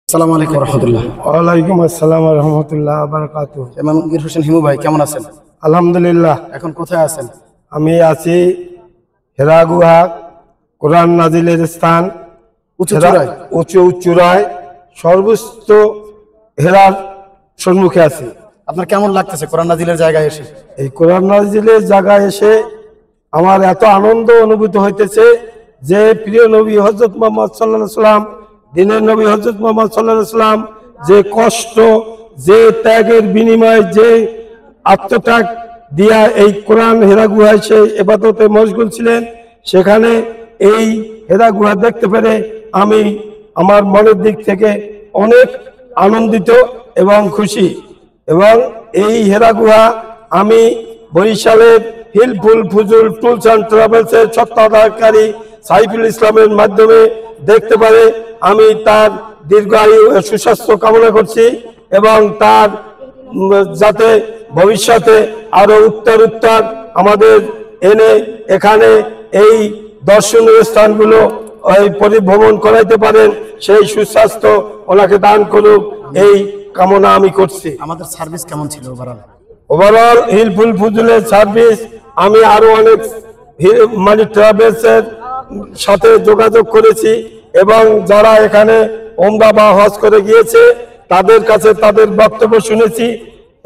আসসালামু আলাইকুম রহমতুল্লাহ। ওয়ালাইকুম আসসালাম রহমতুল্লাহ বারাকাতুহু। ইমামগীর হোসেন হিমু ভাই কেমন আছেন? আলহামদুলিল্লাহ। এখন কোথায় আছেন? আমি আছি হেরা গুহা, কোরআন নাজিলের স্থান, উঁচু চূড়ায় সর্বোচ্চ হেরার সম্মুখে আছি। আপনার কেমন লাগতেছে কোরআন নাজিলের জায়গায় এসে? এই কোরআন নাজিলের জায়গায় এসে আমার এত আনন্দ অনুভূত হইতেছে যে প্রিয় নবী হযরত মুহাম্মদ সাল্লাল্লাহু আলাইহি সাল্লাম, দিনের নবী হযরত মুহাম্মদ সাল্লাল্লাহু আলাইহি সাল্লাম যে কষ্ট, যে ত্যাগের বিনিময়ে, যে আত্মত্যাগ দিয়া এই কোরআন হেরা গুহায় সে ইবাদতে মশগুল ছিলেন, সেখানে এই হেরা গুহা দেখতে পেরে আমি আমার মনের দিক থেকে অনেক আনন্দিত এবং খুশি। এবং এই হেরা গুহা আমি বরিশালের হিলফুল ফুজুল ট্যুরস অ্যান্ড ট্রাভেলসের তত্ত্বাবধানকারী সাইফুল ইসলামের মাধ্যমে দেখতে পারে আমি তার দীর্ঘায়ু সুস্বাস্থ্য কামনা করছি এবং তার যাতে ভবিষ্যতে আরো উত্তর আমাদের এনে এখানে এই দর্শনীয় স্থানগুলো পরিভ্রমণ করাইতে পারেন, সেই সুস্বাস্থ্য ওনাকে দান করুক, এই কামনা আমি করছি। আমাদের সার্ভিস কেমন ছিল ওভারঅল হিলফুল ফুজুলের সার্ভিস? আমি আরো অনেক মানে ট্রাভেলসের সাথে যোগাযোগ করেছি এবং যারা এখানে ওমরা বা হজ করে গিয়েছে তাদের কাছে তাদের বক্তব্য শুনেছি।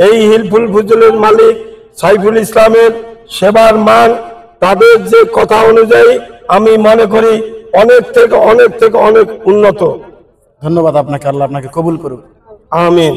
এই হিলফুল ফুজুলের মালিক সাইফুল ইসলামের সেবার মান, তাদের যে কথা অনুযায়ী আমি মনে করি অনেক থেকে অনেক উন্নত। ধন্যবাদ আপনাকে, আল্লাহ আপনাকে কবুল করুক। আমিন।